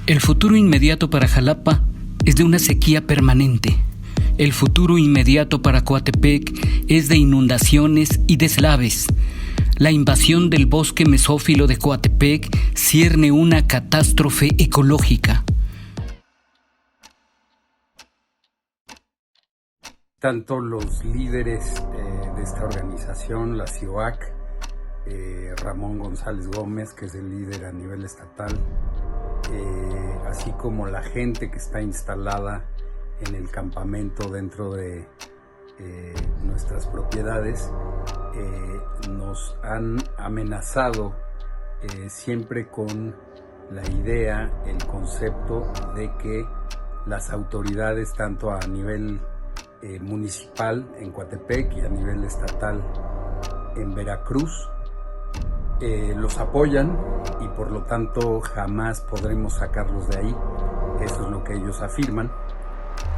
El futuro inmediato para Jalapa es de una sequía permanente. El futuro inmediato para Coatepec es de inundaciones y deslaves. La invasión del bosque mesófilo de Coatepec cierne una catástrofe ecológica. Tanto los líderes de esta organización, la CIOAC, Ramón González Gómez, que es el líder a nivel estatal, así como la gente que está instalada en el campamento dentro de nuestras propiedades, nos han amenazado siempre con la idea, el concepto de que las autoridades, tanto a nivel municipal en Coatepec y a nivel estatal en Veracruz, los apoyan y por lo tanto jamás podremos sacarlos de ahí. Eso es lo que ellos afirman.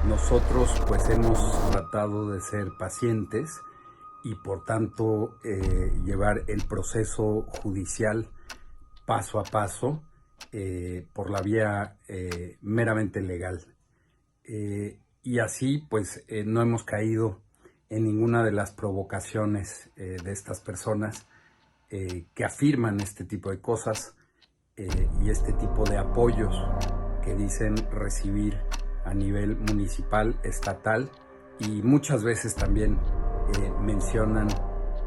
Nosotros pues hemos tratado de ser pacientes y por tanto llevar el proceso judicial paso a paso por la vía meramente legal. Y así pues no hemos caído en ninguna de las provocaciones de estas personas que afirman este tipo de cosas y este tipo de apoyos que dicen recibir a nivel municipal, estatal, y muchas veces también mencionan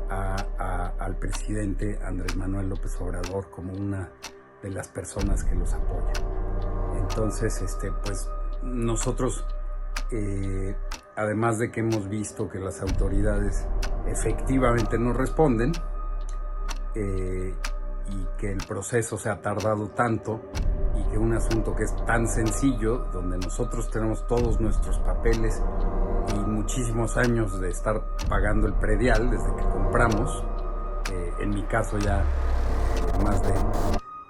al presidente Andrés Manuel López Obrador como una de las personas que los apoya. Entonces, pues nosotros, además de que hemos visto que las autoridades efectivamente no responden, y que el proceso se ha tardado tanto y que un asunto que es tan sencillo, donde nosotros tenemos todos nuestros papeles y muchísimos años de estar pagando el predial desde que compramos, en mi caso ya más de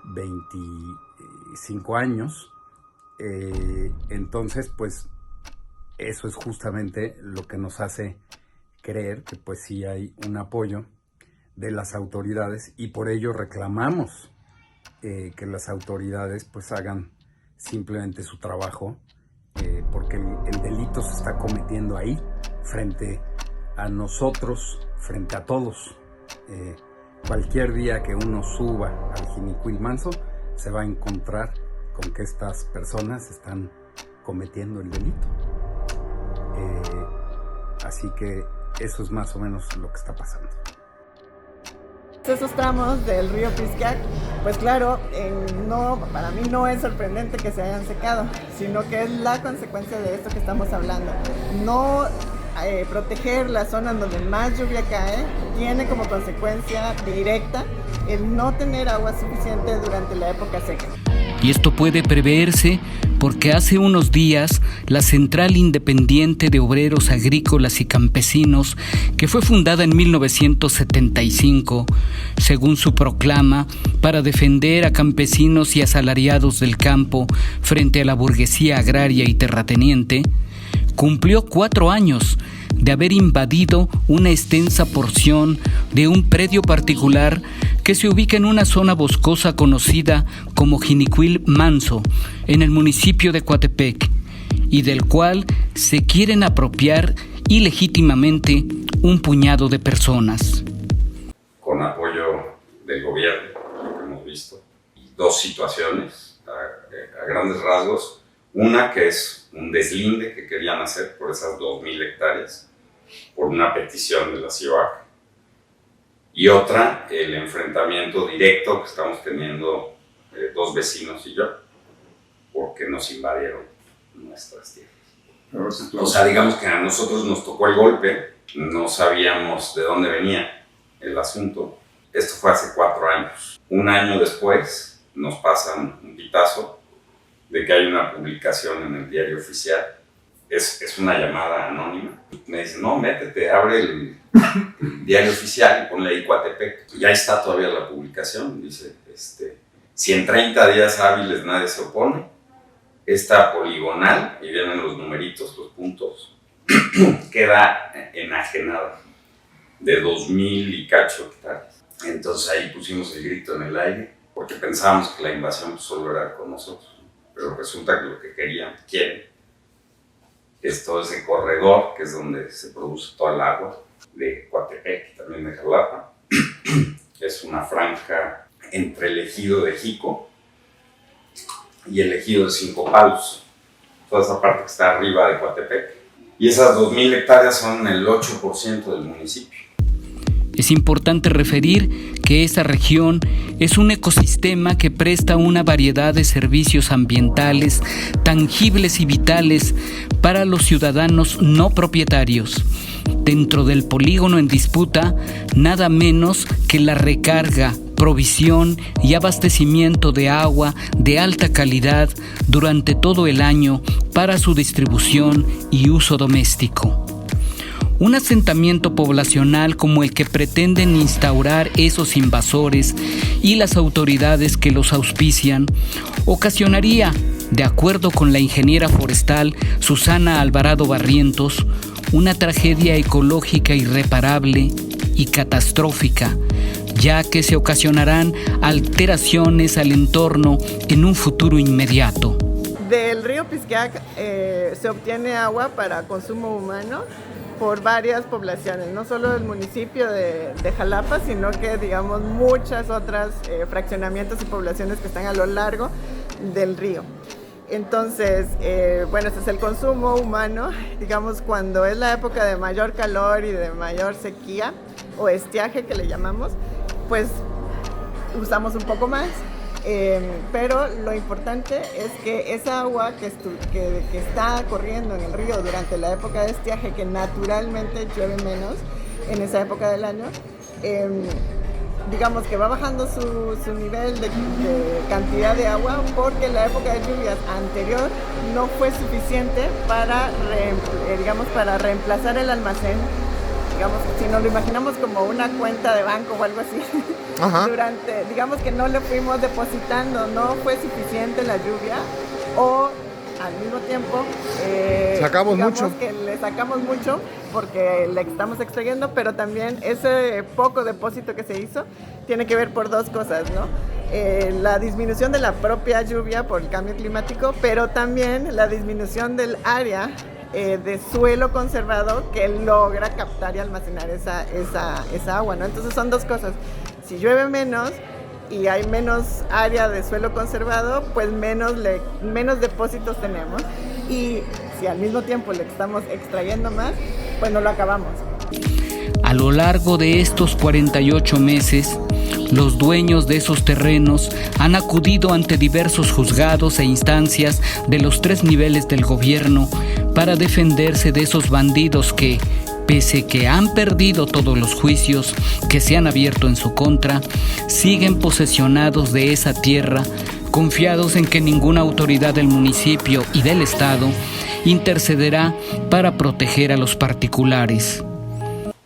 25 años, entonces pues eso es justamente lo que nos hace creer que pues sí hay un apoyo de las autoridades y por ello reclamamos que las autoridades pues hagan simplemente su trabajo, porque el delito se está cometiendo ahí, frente a nosotros, frente a todos. Cualquier día que uno suba al Jinicuil Manso se va a encontrar con que estas personas están cometiendo el delito. Así que eso es más o menos lo que está pasando. Esos tramos del río Piscac, pues claro, para mí no es sorprendente que se hayan secado, sino que es la consecuencia de esto que estamos hablando. No proteger las zonas donde más lluvia cae tiene como consecuencia directa el no tener agua suficiente durante la época seca. Y esto puede preverse porque hace unos días la Central Independiente de Obreros Agrícolas y Campesinos, que fue fundada en 1975, según su proclama, para defender a campesinos y asalariados del campo frente a la burguesía agraria y terrateniente, cumplió 4 años de haber invadido una extensa porción de un predio particular que se ubica en una zona boscosa conocida como Jinicuil Manso, en el municipio de Coatepec, y del cual se quieren apropiar ilegítimamente un puñado de personas. Con apoyo del gobierno, lo que hemos visto, y 2 situaciones a grandes rasgos. Una que es un deslinde que querían hacer por esas 2,000 hectáreas, por una petición de la CIOAC. Y otra, el enfrentamiento directo que estamos teniendo 2 vecinos y yo, porque nos invadieron nuestras tierras. O sea, digamos que a nosotros nos tocó el golpe, no sabíamos de dónde venía el asunto. Esto fue hace 4 años. 1 año después nos pasan un pitazo de que hay una publicación en el diario oficial. Es una llamada anónima. Me dicen, no, métete, abre el diario oficial y ponle ahí Coatepec. Y ahí está todavía la publicación. Dice, si en 30 días hábiles nadie se opone, esta poligonal, y vienen los numeritos, los puntos, queda enajenada de 2,000 y cacho hectáreas. Entonces ahí pusimos el grito en el aire, porque pensábamos que la invasión solo era con nosotros. pero resulta que lo que quieren, es todo ese corredor, que es donde se produce toda el agua, de Coatepec y también de Jalapa. Es una franja entre el ejido de Jico y el ejido de Cinco Palos, toda esa parte que está arriba de Coatepec. Y esas 2.000 hectáreas son el 8% del municipio. Es importante referir que esta región es un ecosistema que presta una variedad de servicios ambientales tangibles y vitales para los ciudadanos no propietarios. Dentro del polígono en disputa, nada menos que la recarga, provisión y abastecimiento de agua de alta calidad durante todo el año para su distribución y uso doméstico. Un asentamiento poblacional como el que pretenden instaurar esos invasores y las autoridades que los auspician ocasionaría, de acuerdo con la ingeniera forestal Susana Alvarado Barrientos, una tragedia ecológica irreparable y catastrófica, ya que se ocasionarán alteraciones al entorno en un futuro inmediato. Del río Pisqueac se obtiene agua para consumo humano por varias poblaciones, no solo del municipio de Jalapa, sino que digamos muchas otras fraccionamientos y poblaciones que están a lo largo del río. Entonces, bueno, este es el consumo humano, digamos cuando es la época de mayor calor y de mayor sequía o estiaje que le llamamos, pues usamos un poco más. Pero lo importante es que esa agua que está corriendo en el río durante la época de estiaje, que naturalmente llueve menos en esa época del año, digamos que va bajando su nivel de cantidad de agua porque la época de lluvias anterior no fue suficiente para reemplazar el almacén. Digamos, si nos lo imaginamos como una cuenta de banco o algo así, digamos que no le fuimos depositando, no fue suficiente la lluvia, o al mismo tiempo que le sacamos mucho porque le estamos extrayendo, pero también ese poco depósito que se hizo tiene que ver por dos cosas, ¿no? La disminución de la propia lluvia por el cambio climático, pero también la disminución del área de suelo conservado que logra captar y almacenar esa agua, ¿no? Entonces son dos cosas. Si llueve menos y hay menos área de suelo conservado, pues menos depósitos tenemos. Y si al mismo tiempo le estamos extrayendo más, pues no lo acabamos. A lo largo de estos 48 meses, los dueños de esos terrenos han acudido ante diversos juzgados e instancias de los 3 niveles del gobierno para defenderse de esos bandidos que, pese que han perdido todos los juicios que se han abierto en su contra, siguen posesionados de esa tierra, confiados en que ninguna autoridad del municipio y del estado intercederá para proteger a los particulares.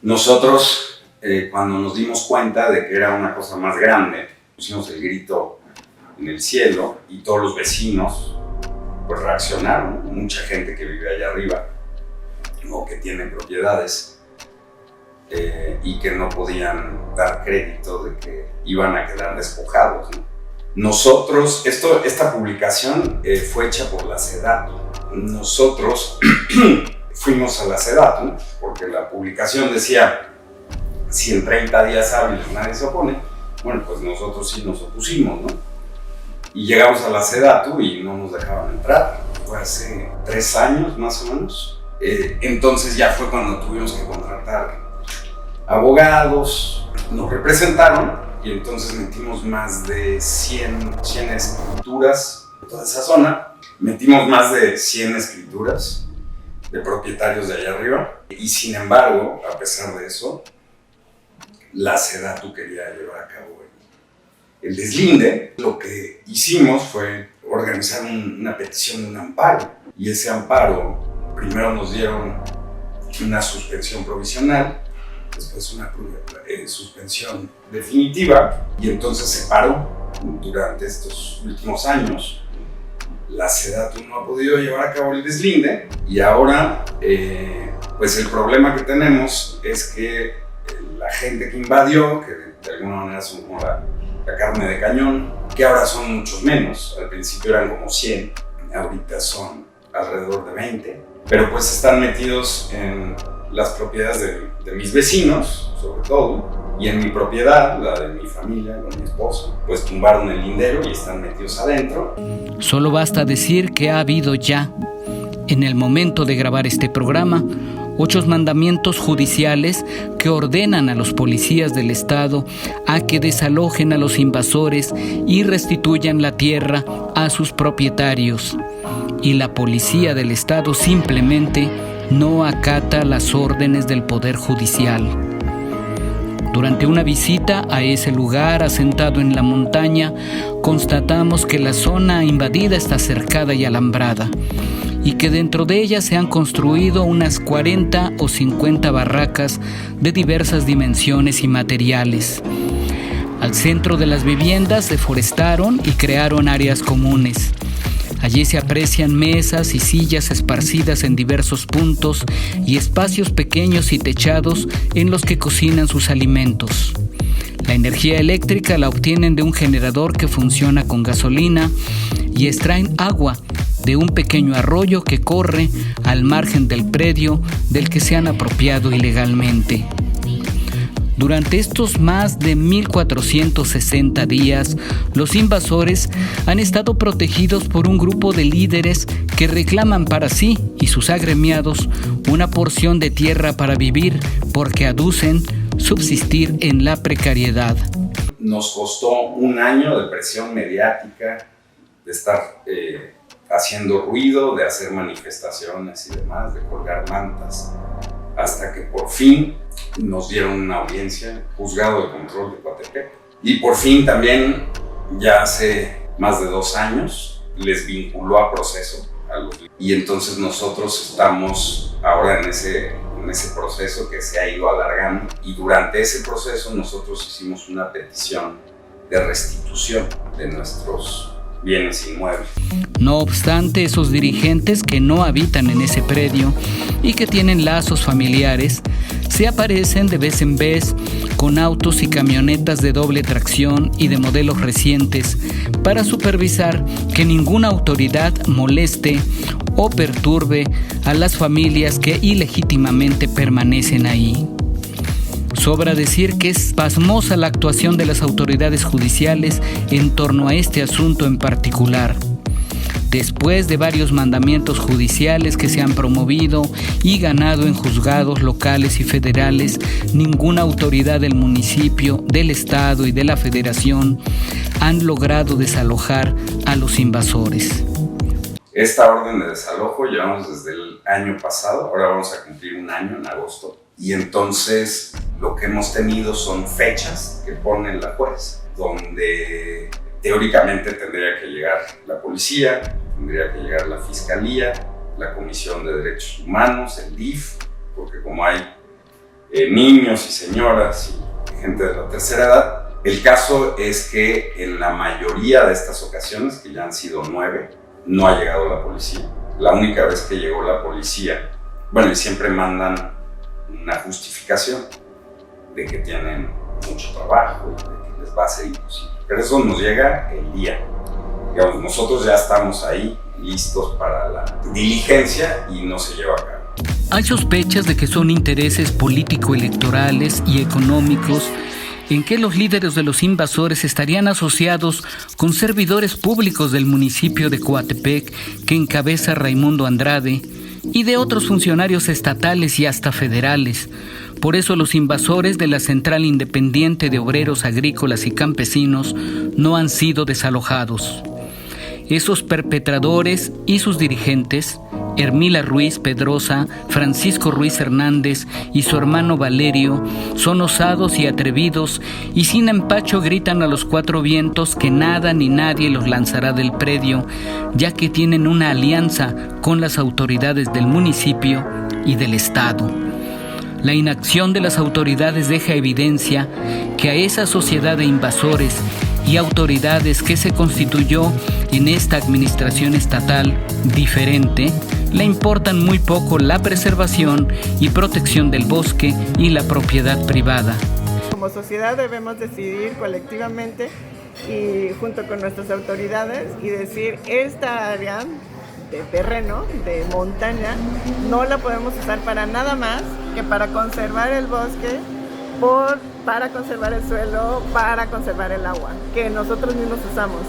Nosotros, cuando nos dimos cuenta de que era una cosa más grande, pusimos el grito en el cielo y todos los vecinos pues reaccionaron. Mucha gente que vive allá arriba o que tiene propiedades y que no podían dar crédito de que iban a quedar despojados, ¿no? Nosotros, esta publicación fue hecha por la SEDATU. Nosotros fuimos a la SEDATU porque la publicación decía: si en 30 días hábiles nadie se opone, bueno, pues nosotros sí nos opusimos, ¿no? Y llegamos a la SEDATU y no nos dejaban entrar. Fue hace 3 años más o menos. Entonces ya fue cuando tuvimos que contratar abogados, nos representaron y entonces metimos más de 100 escrituras en toda esa zona. Metimos más de 100 escrituras de propietarios de allá arriba y sin embargo, a pesar de eso, la SEDATU quería llevar a cabo el deslinde. Lo que hicimos fue organizar una petición de un amparo y ese amparo primero nos dieron una suspensión provisional, después una suspensión definitiva y entonces se paró. Durante estos últimos años la SEDATU no ha podido llevar a cabo el deslinde y ahora pues el problema que tenemos es que la gente que invadió, que de alguna manera son como la carne de cañón, que ahora son muchos menos, al principio eran como 100, ahorita son alrededor de 20, pero pues están metidos en las propiedades de mis vecinos, sobre todo, y en mi propiedad, la de mi familia, con mi esposo, pues tumbaron el lindero y están metidos adentro. Solo basta decir que ha habido ya, en el momento de grabar este programa, 8 mandamientos judiciales que ordenan a los policías del Estado a que desalojen a los invasores y restituyan la tierra a sus propietarios. Y la policía del Estado simplemente no acata las órdenes del Poder Judicial. Durante una visita a ese lugar asentado en la montaña, constatamos que la zona invadida está cercada y alambrada, y que dentro de ella se han construido unas 40 o 50 barracas de diversas dimensiones y materiales. Al centro de las viviendas deforestaron y crearon áreas comunes. Allí se aprecian mesas y sillas esparcidas en diversos puntos y espacios pequeños y techados en los que cocinan sus alimentos. La energía eléctrica la obtienen de un generador que funciona con gasolina y extraen agua de un pequeño arroyo que corre al margen del predio del que se han apropiado ilegalmente. Durante estos más de 1460 días, los invasores han estado protegidos por un grupo de líderes que reclaman para sí y sus agremiados una porción de tierra para vivir, porque aducen subsistir en la precariedad. Nos costó un año de presión mediática, de estar haciendo ruido, de hacer manifestaciones y demás, de colgar mantas, hasta que por fin nos dieron una audiencia, juzgado de control de Coatepec. Y por fin también, ya hace más de 2 años, les vinculó a proceso a los. Y entonces nosotros estamos ahora en ese proceso que se ha ido alargando. Y durante ese proceso nosotros hicimos una petición de restitución de nuestros bienes inmuebles. No obstante, esos dirigentes que no habitan en ese predio y que tienen lazos familiares, se aparecen de vez en vez con autos y camionetas de doble tracción y de modelos recientes para supervisar que ninguna autoridad moleste o perturbe a las familias que ilegítimamente permanecen ahí. Sobra decir que es pasmosa la actuación de las autoridades judiciales en torno a este asunto en particular. Después de varios mandamientos judiciales que se han promovido y ganado en juzgados locales y federales, ninguna autoridad del municipio, del estado y de la federación han logrado desalojar a los invasores. Esta orden de desalojo llevamos desde el año pasado, ahora vamos a cumplir un año en agosto, y entonces lo que hemos tenido son fechas que pone la juez, donde teóricamente tendría que llegar la policía, tendría que llegar la fiscalía, la Comisión de Derechos Humanos, el DIF, porque como hay niños y señoras y gente de la tercera edad, el caso es que en la mayoría de estas ocasiones, que ya han sido 9, no ha llegado la policía. La única vez que llegó la policía, bueno, y siempre mandan una justificación de que tienen mucho trabajo y de que les va a ser imposible. Pero eso nos llega el día. Digamos, nosotros ya estamos ahí listos para la diligencia y no se lleva a cabo. Hay sospechas de que son intereses político-electorales y económicos en que los líderes de los invasores estarían asociados con servidores públicos del municipio de Coatepec que encabeza Raimundo Andrade y de otros funcionarios estatales y hasta federales. Por eso los invasores de la Central Independiente de Obreros Agrícolas y Campesinos no han sido desalojados. Esos perpetradores y sus dirigentes, Hermila Ruiz Pedrosa, Francisco Ruiz Hernández y su hermano Valerio, son osados y atrevidos y sin empacho gritan a los 4 vientos que nada ni nadie los lanzará del predio, ya que tienen una alianza con las autoridades del municipio y del estado. La inacción de las autoridades deja evidencia que a esa sociedad de invasores y autoridades que se constituyó en esta administración estatal diferente, le importan muy poco la preservación y protección del bosque y la propiedad privada. Como sociedad debemos decidir colectivamente y junto con nuestras autoridades y decir esta área de terreno, de montaña, no la podemos usar para nada más que para conservar el bosque, para conservar el suelo, para conservar el agua, que nosotros mismos usamos.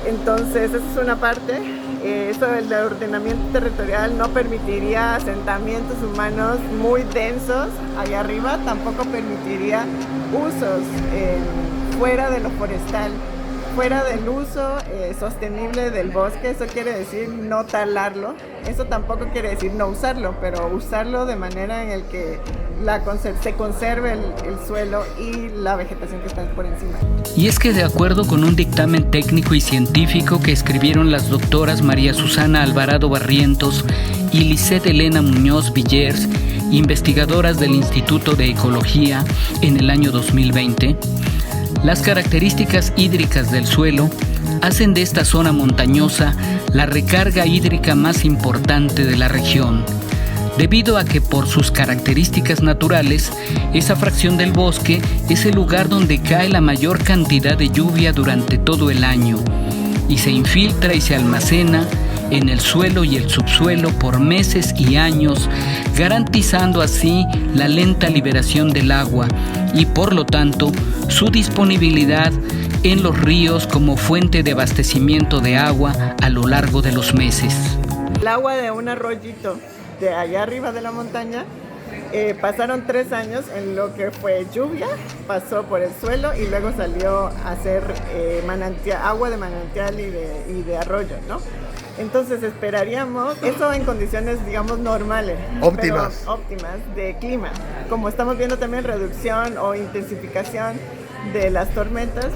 Entonces, esa es una parte. Eso del ordenamiento territorial no permitiría asentamientos humanos muy densos allá arriba, tampoco permitiría usos fuera de lo forestal, fuera del uso sostenible del bosque. Eso quiere decir no talarlo, eso tampoco quiere decir no usarlo, pero usarlo de manera en el que se conserve el suelo y la vegetación que está por encima. Y es que de acuerdo con un dictamen técnico y científico que escribieron las doctoras María Susana Alvarado Barrientos y Lisette Elena Muñoz Villers, investigadoras del Instituto de Ecología en el año 2020, las características hídricas del suelo hacen de esta zona montañosa la recarga hídrica más importante de la región, debido a que por sus características naturales, esa fracción del bosque es el lugar donde cae la mayor cantidad de lluvia durante todo el año y se infiltra y se almacena en el suelo y el subsuelo por meses y años, garantizando así la lenta liberación del agua y por lo tanto su disponibilidad en los ríos como fuente de abastecimiento de agua a lo largo de los meses. El agua de un arroyito de allá arriba de la montaña, pasaron 3 años en lo que fue lluvia, pasó por el suelo y luego salió a ser agua de manantial y de arroyo, ¿no? Entonces esperaríamos eso en condiciones, digamos, normales, óptimas de clima. Como estamos viendo también reducción o intensificación de las tormentas,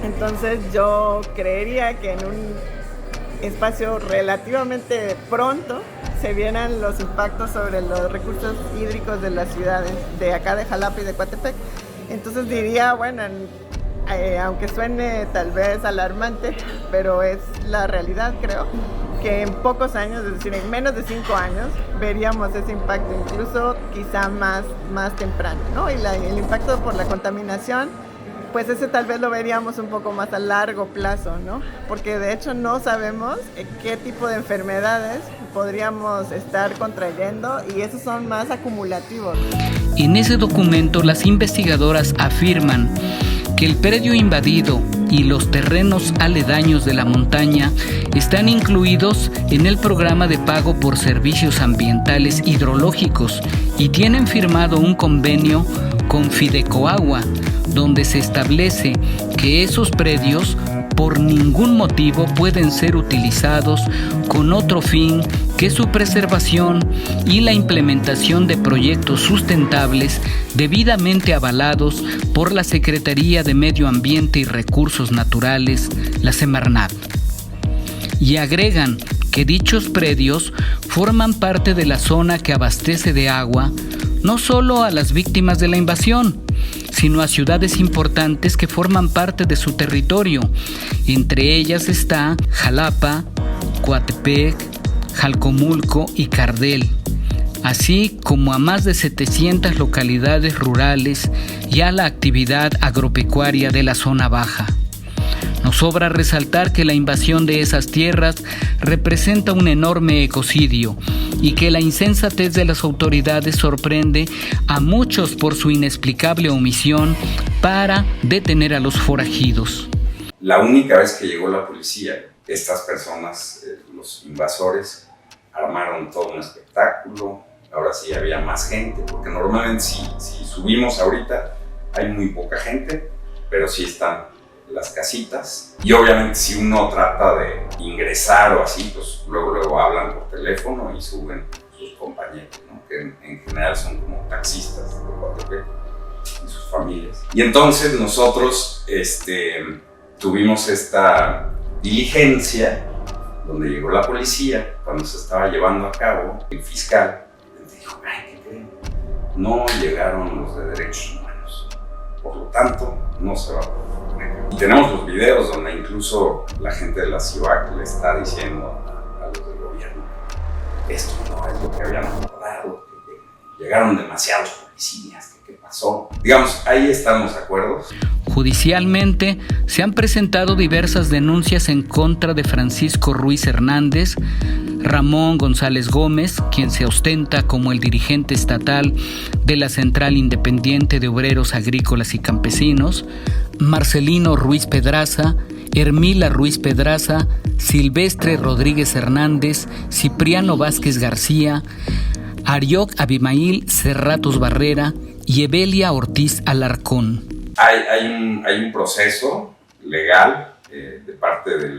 entonces yo creería que en un espacio relativamente pronto se vieran los impactos sobre los recursos hídricos de las ciudades de acá de Jalapa y de Coatepec. Entonces diría, bueno, aunque suene tal vez alarmante, pero es la realidad, creo, que en pocos años, es decir, en menos de 5 años, veríamos ese impacto, incluso quizá más temprano, ¿no? Y el impacto por la contaminación, pues ese tal vez lo veríamos un poco más a largo plazo, ¿no? Porque de hecho no sabemos qué tipo de enfermedades podríamos estar contrayendo y esos son más acumulativos. En ese documento las investigadoras afirman que el predio invadido y los terrenos aledaños de la montaña están incluidos en el programa de pago por servicios ambientales hidrológicos y tienen firmado un convenio con Fidecoagua, donde se establece que esos predios por ningún motivo pueden ser utilizados con otro fin que su preservación y la implementación de proyectos sustentables debidamente avalados por la Secretaría de Medio Ambiente y Recursos Naturales, la Semarnat. Y agregan que dichos predios forman parte de la zona que abastece de agua no solo a las víctimas de la invasión, sino a ciudades importantes que forman parte de su territorio. Entre ellas está Jalapa, Coatepec, Jalcomulco y Cardel, así como a más de 700 localidades rurales y a la actividad agropecuaria de la zona baja. Nos sobra resaltar que la invasión de esas tierras representa un enorme ecocidio y que la insensatez de las autoridades sorprende a muchos por su inexplicable omisión para detener a los forajidos. La única vez que llegó la policía, estas personas, los invasores, armaron todo un espectáculo. Ahora sí había más gente, porque normalmente si subimos ahorita hay muy poca gente, pero sí están las casitas. Y obviamente si uno trata de ingresar o así, pues luego hablan por teléfono y suben sus compañeros, ¿no? Que en general son como taxistas de Coatepec y sus familias. Y entonces nosotros tuvimos esta diligencia donde llegó la policía. Cuando se estaba llevando a cabo, el fiscal dijo: ay, ¿qué creen? No llegaron los de derechos humanos, por lo tanto no se va a poder. Y tenemos los videos donde incluso la gente de la CIOAC le está diciendo a los del gobierno: esto no es lo que habían acordado, que llegaron demasiados policías, ¿qué pasó? Digamos, ahí estamos de acuerdo. Judicialmente, se han presentado diversas denuncias en contra de Francisco Ruiz Hernández, Ramón González Gómez, quien se ostenta como el dirigente estatal de la Central Independiente de Obreros Agrícolas y Campesinos, Marcelino Ruiz Pedraza, Hermila Ruiz Pedraza, Silvestre Rodríguez Hernández, Cipriano Vázquez García, Arioc Abimail Cerratos Barrera y Evelia Ortiz Alarcón. Hay un proceso legal de parte de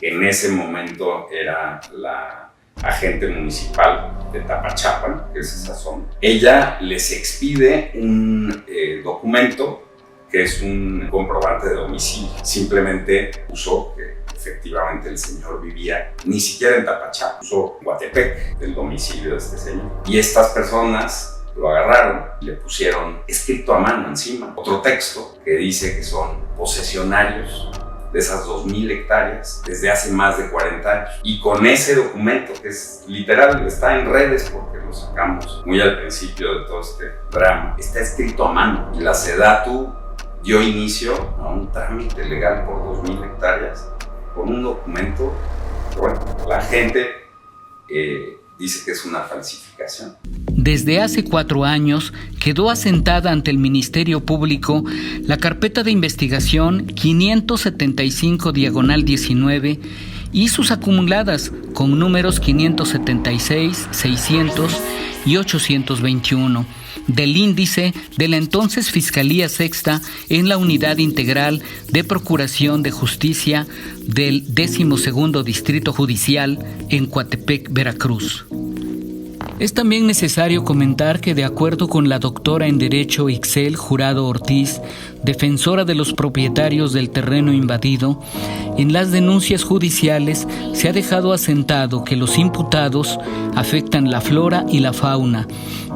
en ese momento era la agente municipal de Tapachapan, que es esa zona. Ella les expide un documento que es un comprobante de domicilio. Simplemente puso que efectivamente el señor vivía ni siquiera en Tapachapan, puso Coatepec, el domicilio de este señor. Y estas personas lo agarraron y le pusieron escrito a mano encima otro texto que dice que son posesionarios de esas 2,000 hectáreas desde hace más de 40 años. Y con ese documento, que es literal, está en redes porque lo sacamos muy al principio de todo este drama, está escrito a mano. Y la SEDATU dio inicio a un trámite legal por 2,000 hectáreas con un documento que, bueno, la gente dice que es una falsificación. Desde hace 4 años quedó asentada ante el Ministerio Público la carpeta de investigación 575/19 y sus acumuladas con números 576, 600 y 821 del índice de la entonces Fiscalía Sexta en la Unidad Integral de Procuración de Justicia del 12º Distrito Judicial en Coatepec, Veracruz. Es también necesario comentar que, de acuerdo con la doctora en Derecho Ixel Jurado Ortiz, defensora de los propietarios del terreno invadido, en las denuncias judiciales se ha dejado asentado que los imputados afectan la flora y la fauna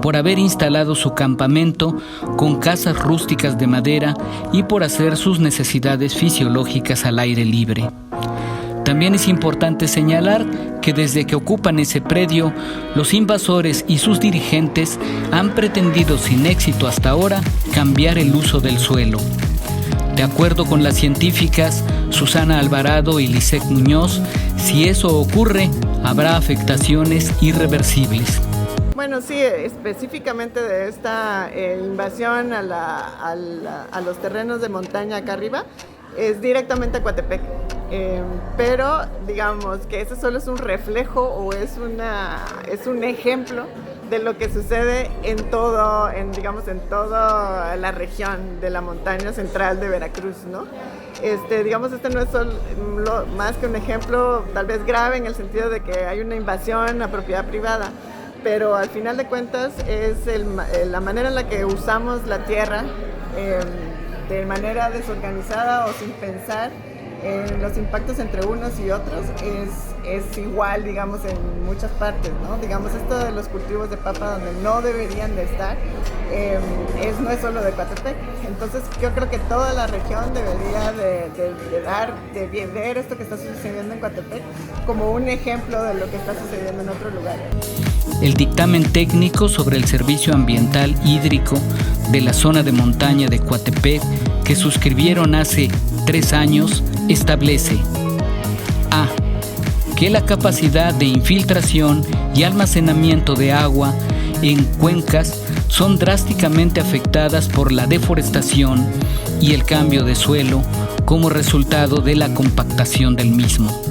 por haber instalado su campamento con casas rústicas de madera y por hacer sus necesidades fisiológicas al aire libre. También es importante señalar que desde que ocupan ese predio, los invasores y sus dirigentes han pretendido sin éxito hasta ahora cambiar el uso del suelo. De acuerdo con las científicas Susana Alvarado y Lisette Muñoz, si eso ocurre, habrá afectaciones irreversibles. Bueno, sí, específicamente de esta invasión a los terrenos de montaña acá arriba, es directamente a Coatepec. Pero digamos que ese solo es un reflejo o es un ejemplo de lo que sucede en toda la región de la montaña central de Veracruz, ¿no? Digamos, este no es solo más que un ejemplo tal vez grave en el sentido de que hay una invasión a propiedad privada, pero al final de cuentas es la manera en la que usamos la tierra de manera desorganizada o sin pensar en los impactos entre unos y otros es igual, digamos, en muchas partes, ¿no? Digamos, esto de los cultivos de papa donde no deberían de estar, no es solo de Coatepec. Entonces yo creo que toda la región debería de ver esto que está sucediendo en Coatepec como un ejemplo de lo que está sucediendo en otros lugares. El dictamen técnico sobre el servicio ambiental hídrico de la zona de montaña de Coatepec, que suscribieron hace 3 años, establece: A. Que la capacidad de infiltración y almacenamiento de agua en cuencas son drásticamente afectadas por la deforestación y el cambio de suelo como resultado de la compactación del mismo.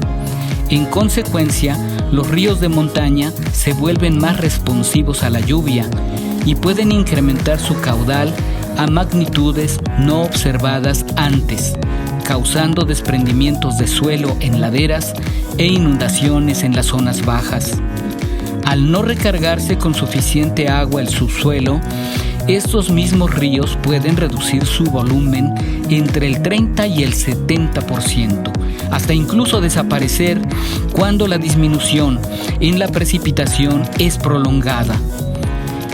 En consecuencia, los ríos de montaña se vuelven más responsivos a la lluvia y pueden incrementar su caudal a magnitudes no observadas antes, causando desprendimientos de suelo en laderas e inundaciones en las zonas bajas. Al no recargarse con suficiente agua el subsuelo, estos mismos ríos pueden reducir su volumen entre el 30 y el 70%, hasta incluso desaparecer cuando la disminución en la precipitación es prolongada.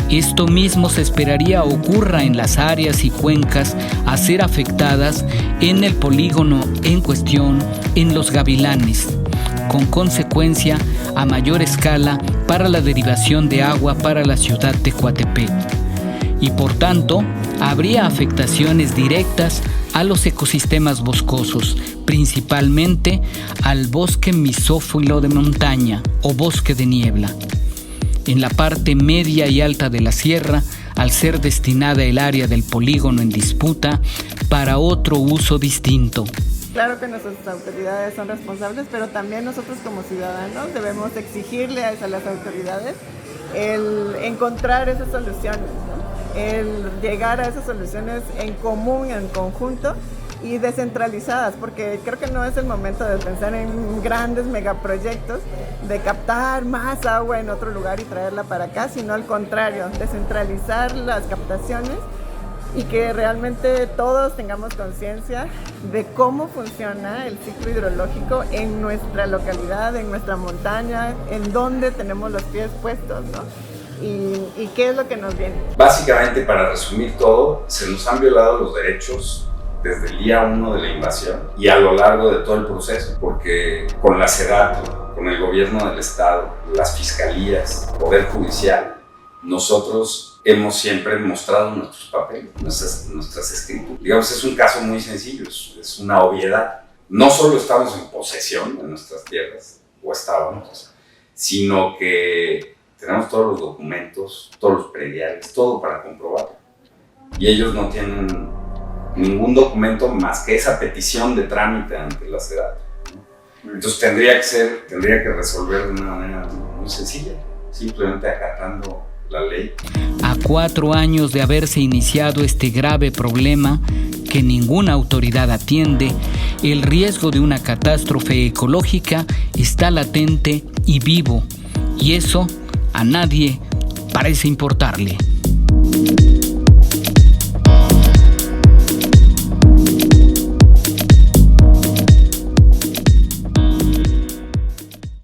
Esto mismo se esperaría ocurra en las áreas y cuencas a ser afectadas en el polígono en cuestión en Los Gavilanes, con consecuencia a mayor escala para la derivación de agua para la ciudad de Coatepec. y por tanto habría afectaciones directas a los ecosistemas boscosos, principalmente al bosque mesófilo de montaña o bosque de niebla. En la parte media y alta de la sierra, al ser destinada el área del polígono en disputa para otro uso distinto. Claro que nuestras autoridades son responsables, pero también nosotros como ciudadanos debemos exigirle a las autoridades el encontrar esas soluciones, ¿no? El llegar a esas soluciones en común, en conjunto y descentralizadas, porque creo que no es el momento de pensar en grandes megaproyectos, de captar más agua en otro lugar y traerla para acá, sino al contrario, descentralizar las captaciones y que realmente todos tengamos conciencia de cómo funciona el ciclo hidrológico en nuestra localidad, en nuestra montaña, en dónde tenemos los pies puestos, ¿no? Y qué es lo que nos viene. Básicamente, para resumir todo, se nos han violado los derechos desde el día 1 de la invasión y a lo largo de todo el proceso, porque con la SEDATU, con el gobierno del estado, las fiscalías, poder judicial, nosotros hemos siempre mostrado nuestros papeles, nuestras escrituras. Digamos, es un caso muy sencillo, es una obviedad. No solo estamos en posesión de nuestras tierras, o estábamos, sino que tenemos todos los documentos, todos los prediales, todo para comprobarlo. Y ellos no tienen ningún documento más que esa petición de trámite ante la SEDATU. Entonces tendría que resolver de una manera muy sencilla, simplemente acatando la ley. A 4 años de haberse iniciado este grave problema que ninguna autoridad atiende, el riesgo de una catástrofe ecológica está latente y vivo, y eso a nadie parece importarle.